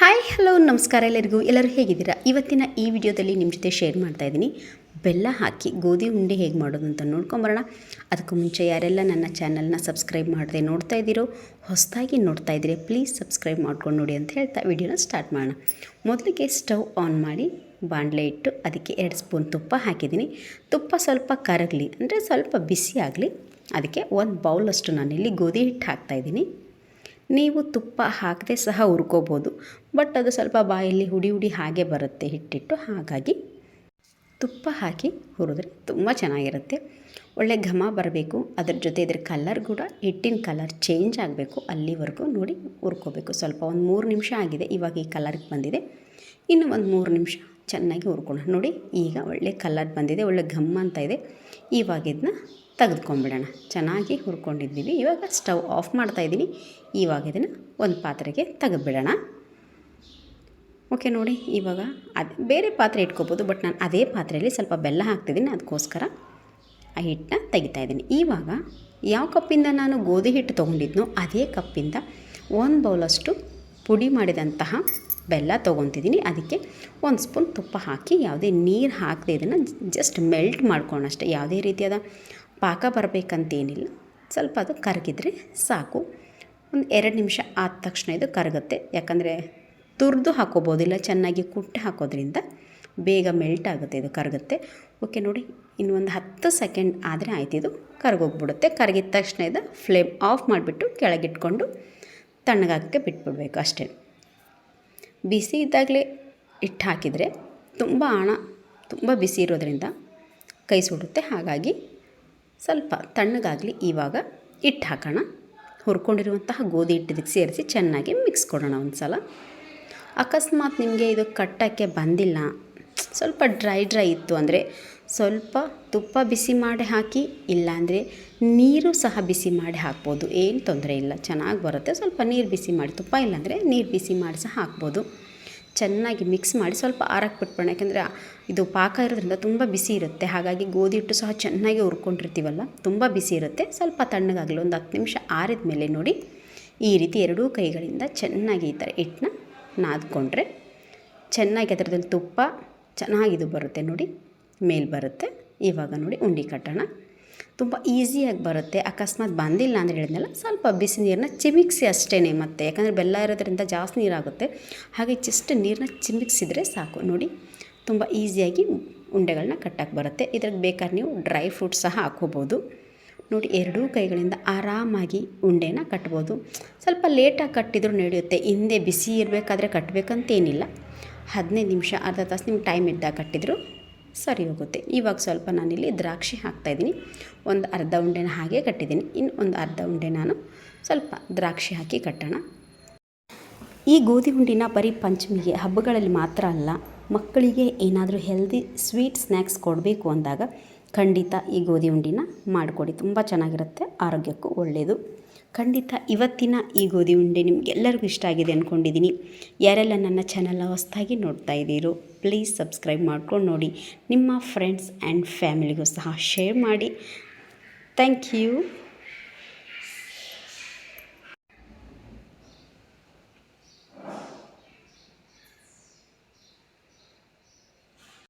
Hi hello ನಮಸ್ಕಾರ ಎಲ್ಲರೂ ಹೇಗಿದ್ದೀರಾ? ಇವತ್ತಿನ ಈ ವಿಡಿಯೋದಲ್ಲಿ ನಿಮ್ಮ ಜೊತೆ ಶೇರ್ ಮಾಡ್ತಾ ಇದ್ದೀನಿ ಬೆಲ್ಲ ಹಾಕಿ ಗೋಧಿ ಉಂಡೆ ಹೇಗೆ ಮಾಡೋದು ಅಂತ ನೋಡ್ಕೊಂಬರೋಣ. ಅದಕ್ಕೂ ಮುಂಚೆ ಯಾರೆಲ್ಲ ನನ್ನ ಚಾನಲ್ನ ಸಬ್ಸ್ಕ್ರೈಬ್ ಮಾಡದೆ ನೋಡ್ತಾ ಇದ್ದೀರೋ, ಹೊಸದಾಗಿ ನೋಡ್ತಾ ಇದ್ದೀರಿ, ಪ್ಲೀಸ್ ಸಬ್ಸ್ಕ್ರೈಬ್ ಮಾಡ್ಕೊಂಡು ನೋಡಿ ಅಂತ ಹೇಳ್ತಾ ವಿಡಿಯೋನ ಸ್ಟಾರ್ಟ್ ಮಾಡೋಣ. ಮೊದಲಿಗೆ ಸ್ಟವ್ ಆನ್ ಮಾಡಿ ಬಾಣಲೆ ಇಟ್ಟು ಅದಕ್ಕೆ 2 ಸ್ಪೂನ್ ತುಪ್ಪ ಹಾಕಿದ್ದೀನಿ. ತುಪ್ಪ ಸ್ವಲ್ಪ ಕರಗಲಿ ಅಂದರೆ ಸ್ವಲ್ಪ ಬಿಸಿ ಆಗಲಿ, ಅದಕ್ಕೆ 1 ಬೌಲಷ್ಟು ನಾನಿಲ್ಲಿ ಗೋಧಿ ಹಿಟ್ಟು ಹಾಕ್ತಾಯಿದ್ದೀನಿ. ನೀವು ತುಪ್ಪ ಹಾಕದೆ ಸಹ ಹುರ್ಕೋಬೋದು, ಬಟ್ ಅದು ಸ್ವಲ್ಪ ಬಾಯಲ್ಲಿ ಹುಡಿ ಹಾಗೆ ಬರುತ್ತೆ ಹಿಟ್ಟಿಟ್ಟು. ಹಾಗಾಗಿ ತುಪ್ಪ ಹಾಕಿ ಹುರಿದ್ರೆ ತುಂಬ ಚೆನ್ನಾಗಿರುತ್ತೆ, ಒಳ್ಳೆ ಘಮ ಬರಬೇಕು. ಅದರ ಜೊತೆ ಇದರ ಕಲರ್ ಕೂಡ ಹಿಟ್ಟಿನ ಕಲರ್ ಚೇಂಜ್ ಆಗಬೇಕು, ಅಲ್ಲಿವರೆಗೂ ನೋಡಿ ಹುರ್ಕೋಬೇಕು. ಸ್ವಲ್ಪ ಒಂದು 3 ನಿಮಿಷ ಆಗಿದೆ, ಇವಾಗ ಈ ಕಲರ್ಗೆ ಬಂದಿದೆ. ಇನ್ನು ಒಂದು 3 ನಿಮಿಷ ಚೆನ್ನಾಗಿ ಹುರ್ಕೊಳ್ಳೋಣ. ನೋಡಿ ಈಗ ಒಳ್ಳೆ ಕಲರ್ ಬಂದಿದೆ, ಒಳ್ಳೆ ಘಮ್ಮ ಅಂತ ಇದೆ. ಇವಾಗ ಇದನ್ನ ತೆಗೆದುಕೊಂಡ್ಬಿಡೋಣ. ಚೆನ್ನಾಗಿ ಹುರ್ಕೊಂಡಿದ್ದೀವಿ. ಇವಾಗ ಸ್ಟವ್ ಆಫ್ ಮಾಡ್ತಾಯಿದ್ದೀನಿ. ಇವಾಗ ಇದನ್ನು ಒಂದು ಪಾತ್ರೆಗೆ ತೆಗೆದುಬಿಡೋಣ. ಓಕೆ, ನೋಡಿ ಇವಾಗ ಅದು ಬೇರೆ ಪಾತ್ರೆ ಇಟ್ಕೋಬೋದು, ಬಟ್ ನಾನು ಅದೇ ಪಾತ್ರೆಯಲ್ಲಿ ಸ್ವಲ್ಪ ಬೆಲ್ಲ ಹಾಕ್ತಿದ್ದೀನಿ, ಅದಕ್ಕೋಸ್ಕರ ಆ ಹಿಟ್ಟನ್ನ ತೆಗಿತಾಯಿದ್ದೀನಿ. ಇವಾಗ ಯಾವ ಕಪ್ಪಿಂದ ನಾನು ಗೋಧಿ ಹಿಟ್ಟು ತೊಗೊಂಡಿದ್ನೋ ಅದೇ ಕಪ್ಪಿಂದ 1 ಬೌಲಷ್ಟು ಪುಡಿ ಮಾಡಿದಂತಹ ಬೆಲ್ಲ ತೊಗೊತಿದ್ದೀನಿ. ಅದಕ್ಕೆ 1 ಸ್ಪೂನ್ ತುಪ್ಪ ಹಾಕಿ, ಯಾವುದೇ ನೀರು ಹಾಕದೆ ಇದನ್ನು ಜಸ್ಟ್ ಮೆಲ್ಟ್ ಮಾಡ್ಕೊಳ್ಳೋಣ ಅಷ್ಟೇ. ಯಾವುದೇ ರೀತಿಯಾದ ಪಾಕ ಬರಬೇಕಂತೇನಿಲ್ಲ, ಸ್ವಲ್ಪ ಅದು ಕರಗಿದ್ರೆ ಸಾಕು. ಒಂದು 2 ನಿಮಿಷ ಆದ ತಕ್ಷಣ ಇದು ಕರಗುತ್ತೆ. ಯಾಕಂದರೆ ತುರಿದು ಹಾಕೋಬೋದಿಲ್ಲ, ಚೆನ್ನಾಗಿ ಕುಟ್ಟಿ ಹಾಕೋದ್ರಿಂದ ಬೇಗ ಮೆಲ್ಟ್ ಆಗುತ್ತೆ, ಇದು ಕರಗುತ್ತೆ. ಓಕೆ, ನೋಡಿ ಇನ್ನು ಒಂದು 10 ಸೆಕೆಂಡ್ ಆದರೆ ಆಯ್ತು, ಇದು ಕರಗೋಗ್ಬಿಡುತ್ತೆ. ಕರಗಿದ ತಕ್ಷಣ ಇದು ಫ್ಲೇಮ್ ಆಫ್ ಮಾಡಿಬಿಟ್ಟು ಕೆಳಗಿಟ್ಕೊಂಡು ತಣ್ಣಗಾಗೋಕ್ಕೆ ಬಿಟ್ಬಿಡ್ಬೇಕು ಅಷ್ಟೇ. ಬಿಸಿ ಇದ್ದಾಗಲೇ ಹಿಟ್ಟು ಹಾಕಿದರೆ ತುಂಬ ಬಿಸಿ ಇರೋದ್ರಿಂದ ಕೈ ಸುಡುತ್ತೆ. ಹಾಗಾಗಿ ಸ್ವಲ್ಪ ತಣ್ಣಗಾಗಲಿ. ಇವಾಗ ಹಿಟ್ಟು ಹಾಕೋಣ. ಹುರ್ಕೊಂಡಿರುವಂತಹ ಗೋಧಿ ಹಿಟ್ಟು ಇದಕ್ಕೆ ಸೇರಿಸಿ ಚೆನ್ನಾಗಿ ಮಿಕ್ಸ್ ಕೊಡೋಣ ಒಂದು ಸಲ. ಅಕಸ್ಮಾತ್ ನಿಮಗೆ ಇದು ಕಟ್ಟೋಕ್ಕೆ ಬಂದಿಲ್ಲ, ಸ್ವಲ್ಪ ಡ್ರೈ ಇತ್ತು ಅಂದರೆ ಸ್ವಲ್ಪ ತುಪ್ಪ ಬಿಸಿ ಮಾಡಿ ಹಾಕಿ, ಇಲ್ಲಾಂದರೆ ನೀರು ಸಹ ಬಿಸಿ ಮಾಡಿ ಹಾಕ್ಬೋದು, ಏನು ತೊಂದರೆ ಇಲ್ಲ, ಚೆನ್ನಾಗಿ ಬರುತ್ತೆ. ಸ್ವಲ್ಪ ನೀರು ಬಿಸಿ ಮಾಡಿ, ತುಪ್ಪ ಇಲ್ಲಾಂದರೆ ನೀರು ಬಿಸಿ ಮಾಡಿ ಸಹ ಹಾಕ್ಬೋದು. ಚೆನ್ನಾಗಿ ಮಿಕ್ಸ್ ಮಾಡಿ ಸ್ವಲ್ಪ ಆರಕ್ಕೆ ಬಿಟ್ಬಿಡೋಣ. ಯಾಕೆಂದರೆ ಇದು ಪಾಕ ಇರೋದ್ರಿಂದ ತುಂಬ ಬಿಸಿ ಇರುತ್ತೆ. ಹಾಗಾಗಿ ಗೋಧಿ ಹಿಟ್ಟು ಸಹ ಚೆನ್ನಾಗಿ ಹುರ್ಕೊಂಡಿರ್ತೀವಲ್ಲ, ತುಂಬ ಬಿಸಿ ಇರುತ್ತೆ. ಸ್ವಲ್ಪ ತಣ್ಣಗಾಗಲಿ. ಒಂದು 10 ನಿಮಿಷ ಆರಿದ ಮೇಲೆ ನೋಡಿ ಈ ರೀತಿ 2 ಕೈಗಳಿಂದ ಚೆನ್ನಾಗಿ ಈ ಥರ ಹಿಟ್ಟನ್ನ ನಾದ್ಕೊಂಡ್ರೆ ಚೆನ್ನಾಗಿ ಅದರದಲ್ಲಿ ತುಪ್ಪ ಚೆನ್ನಾಗಿದು ಬರುತ್ತೆ. ನೋಡಿ ಮೇಲೆ ಬರುತ್ತೆ. ಇವಾಗ ನೋಡಿ ಉಂಡೆ ಕಟ್ಟೋಣ. ತುಂಬ ಈಸಿಯಾಗಿ ಬರುತ್ತೆ. ಅಕಸ್ಮಾತ್ ಬಂದಿಲ್ಲ ಅಂದರೆ ಹೇಳಿದ್ನಲ್ಲ, ಸ್ವಲ್ಪ ಬಿಸಿ ನೀರನ್ನ ಚಿಮಿಕ್ಸಿ ಅಷ್ಟೇ. ಮತ್ತು ಯಾಕಂದರೆ ಬೆಲ್ಲ ಇರೋದ್ರಿಂದ ಜಾಸ್ತಿ ನೀರಾಗುತ್ತೆ, ಹಾಗೆ ಜಸ್ಟ್ ನೀರನ್ನ ಚಿಮಿಕ್ಸಿದ್ರೆ ಸಾಕು. ನೋಡಿ ತುಂಬ ಈಸಿಯಾಗಿ ಉಂಡೆಗಳನ್ನ ಕಟ್ಟಕ್ಕೆ ಬರುತ್ತೆ. ಇದ್ರಿಗೆ ಬೇಕಾದ್ರೆ ನೀವು ಡ್ರೈ ಫ್ರೂಟ್ಸ್ ಸಹ ಹಾಕ್ಕೋಬೋದು. ನೋಡಿ 2 ಕೈಗಳಿಂದ ಆರಾಮಾಗಿ ಉಂಡೆನ ಕಟ್ಬೋದು. ಸ್ವಲ್ಪ ಲೇಟಾಗಿ ಕಟ್ಟಿದರೂ ನಡೆಯುತ್ತೆ, ಹಿಂದೆ ಬಿಸಿ ಇರಬೇಕಾದ್ರೆ ಕಟ್ಟಬೇಕಂತೇನಿಲ್ಲ. 15 ನಿಮಿಷ ಅರ್ಧ ತಾಸು ನಿಮ್ಗೆ ಟೈಮ್ ಇದ್ದಾಗ ಕಟ್ಟಿದ್ರು ಸರಿ ಹೋಗುತ್ತೆ. ಇವಾಗ ಸ್ವಲ್ಪ ನಾನಿಲ್ಲಿ ದ್ರಾಕ್ಷಿ ಹಾಕ್ತಾಯಿದ್ದೀನಿ. ಒಂದು ಅರ್ಧ ಉಂಡೆನ ಹಾಗೆ ಕಟ್ಟಿದ್ದೀನಿ, ಇನ್ನು ಒಂದು ಅರ್ಧ ಉಂಡೆ ನಾನು ಸ್ವಲ್ಪ ದ್ರಾಕ್ಷಿ ಹಾಕಿ ಕಟ್ಟೋಣ. ಈ ಗೋಧಿ ಉಂಡಿನ ಬರೀ ಪಂಚಮಿಗೆ, ಹಬ್ಬಗಳಲ್ಲಿ ಮಾತ್ರ ಅಲ್ಲ, ಮಕ್ಕಳಿಗೆ ಏನಾದರೂ ಹೆಲ್ದಿ ಸ್ವೀಟ್ ಸ್ನ್ಯಾಕ್ಸ್ ಕೊಡಬೇಕು ಅಂದಾಗ ಖಂಡಿತ ಈ ಗೋಧಿ ಉಂಡಿನ ಮಾಡಿಕೊಡಿ. ತುಂಬ ಚೆನ್ನಾಗಿರುತ್ತೆ, ಆರೋಗ್ಯಕ್ಕೂ ಒಳ್ಳೆಯದು. ಖಂಡಿತ ಇವತ್ತಿನ ಈ ಗೋಧಿ ಉಂಡೆ ನಿಮಗೆಲ್ಲರಿಗೂ ಇಷ್ಟ ಆಗಿದೆ ಅಂದ್ಕೊಂಡಿದ್ದೀನಿ. ಯಾರೆಲ್ಲ ನನ್ನ ಚಾನಲ್ನ ಹೊಸದಾಗಿ ನೋಡ್ತಾ ಇದ್ದೀರೋ ಪ್ಲೀಸ್ ಸಬ್ಸ್ಕ್ರೈಬ್ ಮಾಡ್ಕೊಂಡು ನೋಡಿ. ನಿಮ್ಮ ಫ್ರೆಂಡ್ಸ್ ಆ್ಯಂಡ್ ಫ್ಯಾಮಿಲಿಗೂ ಸಹ ಶೇರ್ ಮಾಡಿ. Thank you.